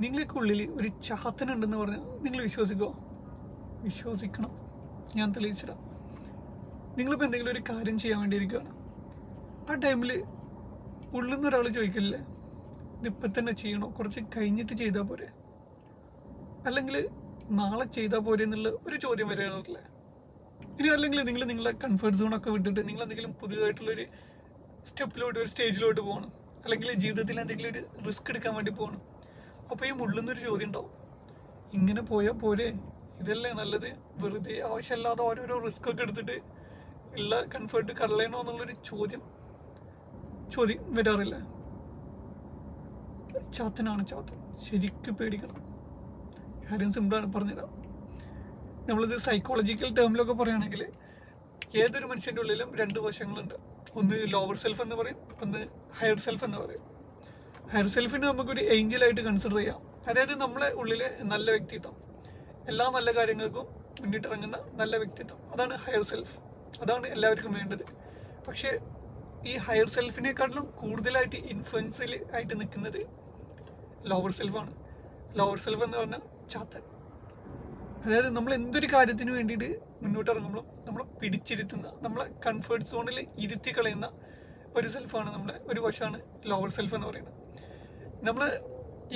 നിങ്ങൾക്ക് ഉള്ളിൽ ഒരു ചാത്തനുണ്ടെന്ന് പറഞ്ഞാൽ നിങ്ങൾ വിശ്വസിക്കുമോ? വിശ്വസിക്കണം. ഞാൻ തെളിയിച്ചിടാം. നിങ്ങളിപ്പോൾ എന്തെങ്കിലും ഒരു കാര്യം ചെയ്യാൻ വേണ്ടിയിരിക്കുകയാണ്. ആ ടൈമിൽ ഉള്ളിൽ നിന്ന് ഒരാൾ ചോദിക്കില്ലേ, ഇതിപ്പം തന്നെ ചെയ്യണോ, കുറച്ച് കഴിഞ്ഞിട്ട് ചെയ്താൽ പോരെ, അല്ലെങ്കിൽ നാളെ ചെയ്താൽ പോരെ എന്നുള്ള ഒരു ചോദ്യം വരാറില്ലേ? ഇനി അല്ലെങ്കിൽ നിങ്ങൾ നിങ്ങളുടെ കംഫർട്ട് സോണൊക്കെ വിട്ടിട്ട് നിങ്ങൾ എന്തെങ്കിലും പുതിയതായിട്ടുള്ളൊരു സ്റ്റെപ്പിലോട്ട്, ഒരു സ്റ്റേജിലോട്ട് പോകണം, അല്ലെങ്കിൽ ജീവിതത്തിൽ എന്തെങ്കിലും ഒരു റിസ്ക് എടുക്കാൻ വേണ്ടി പോകണം. അപ്പോൾ ഈ മുള്ളുന്നൊരു ചോദ്യം ഉണ്ടാവും, ഇങ്ങനെ പോയാൽ പോരെ, ഇതല്ലേ നല്ലത്, വെറുതെ ആവശ്യമില്ലാതെ ഓരോരോ റിസ്ക് ഒക്കെ എടുത്തിട്ട് ഉള്ള കംഫർട്ട് കളയണോ എന്നുള്ളൊരു ചോദ്യം വരാറില്ല. ചാത്തനാണ് ചാത്തൻ, ശരിക്കും പേടിക്കണം. കാര്യം സിമ്പിളാണ്, പറഞ്ഞുതരാം. നമ്മളിത് സൈക്കോളജിക്കൽ ടേമിലൊക്കെ പറയുകയാണെങ്കിൽ ഏതൊരു മനുഷ്യൻ്റെ ഉള്ളിലും രണ്ട് വശങ്ങളുണ്ട്. ഒന്ന് ലോവർ സെൽഫ് എന്ന് പറയും, ഒന്ന് ഹയർ സെൽഫ് എന്ന് പറയും. ഹയർ സെൽഫിനെ നമുക്കൊരു ഏഞ്ചലായിട്ട് കൺസിഡർ ചെയ്യാം. അതായത് നമ്മളെ ഉള്ളിലെ നല്ല വ്യക്തിത്വം, എല്ലാ നല്ല കാര്യങ്ങൾക്കും മുന്നിട്ടിറങ്ങുന്ന നല്ല വ്യക്തിത്വം, അതാണ് ഹയർ സെൽഫ്. അതാണ് എല്ലാവർക്കും വേണ്ടത്. പക്ഷേ ഈ ഹയർ സെൽഫിനെക്കാട്ടിലും കൂടുതലായിട്ട് ഇൻഫ്ലുവൻസിൽ ആയിട്ട് നിൽക്കുന്നത് ലോവർ സെൽഫാണ്. ലോവർ സെൽഫ് എന്ന് പറഞ്ഞാൽ ചാത്തൻ. അതായത് നമ്മൾ എന്തൊരു കാര്യത്തിന് വേണ്ടിയിട്ട് മുന്നോട്ട് ഇറങ്ങുമ്പോഴും നമ്മളെ പിടിച്ചിരുത്തുന്ന, നമ്മളെ കംഫർട്ട് സോണിൽ ഇരുത്തി കളയുന്ന ഒരു സെൽഫാണ്, നമ്മുടെ ഒരു വശമാണ് ലോവർ സെൽഫ് എന്ന് പറയുന്നത്. നമ്മൾ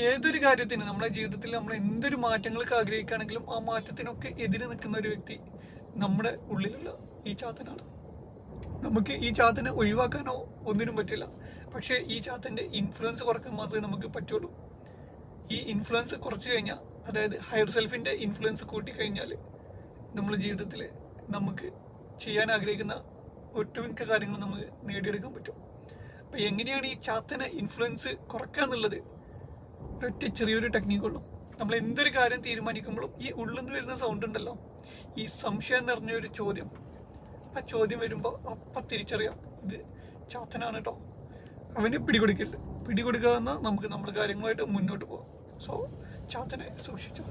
ഏതൊരു കാര്യത്തിന്, നമ്മുടെ ജീവിതത്തിൽ നമ്മൾ എന്തൊരു മാറ്റങ്ങൾക്ക് ആഗ്രഹിക്കുകയാണെങ്കിലും ആ മാറ്റത്തിനൊക്കെ എതിരെ നിൽക്കുന്ന ഒരു വ്യക്തി നമ്മുടെ ഉള്ളിലുള്ള ഈ ചാത്തനാണ്. നമുക്ക് ഈ ചാത്തനെ ഒഴിവാക്കാനോ ഒന്നിനും പറ്റില്ല. പക്ഷേ ഈ ചാത്തൻ്റെ ഇൻഫ്ലുവൻസ് കുറക്കാൻ മാത്രമേ നമുക്ക് പറ്റുള്ളൂ. ഈ ഇൻഫ്ലുവൻസ് കുറച്ച് കഴിഞ്ഞാൽ, അതായത് ഹയർ സെൽഫിൻ്റെ ഇൻഫ്ലുവൻസ് കൂട്ടിക്കഴിഞ്ഞാൽ നമ്മുടെ ജീവിതത്തിൽ നമുക്ക് ചെയ്യാൻ ആഗ്രഹിക്കുന്ന ഒട്ടുമിക്ക കാര്യങ്ങൾ നമുക്ക് നേടിയെടുക്കാൻ പറ്റും. അപ്പോൾ എങ്ങനെയാണ് ഈ ചാത്തനെ ഇൻഫ്ലുവൻസ് കുറക്കുക എന്നുള്ളത് ഒരൊറ്റ ചെറിയൊരു ടെക്നിക്കുള്ളൂ. നമ്മൾ എന്തൊരു കാര്യം തീരുമാനിക്കുമ്പോഴും ഈ ഉള്ളിൽ നിന്ന് വരുന്ന സൗണ്ട് ഉണ്ടല്ലോ, ഈ സംശയം നിറഞ്ഞൊരു ചോദ്യം, ആ ചോദ്യം വരുമ്പോൾ അപ്പം തിരിച്ചറിയാം, ഇത് ചാത്തനാണ് കേട്ടോ, അവന് പിടികൊടുക്കില്ല. പിടികൊടുക്കുക എന്നാൽ നമുക്ക് നമ്മുടെ കാര്യങ്ങളായിട്ട് മുന്നോട്ട് പോകാം. സോ ചാത്തനെ സൂക്ഷിച്ചു.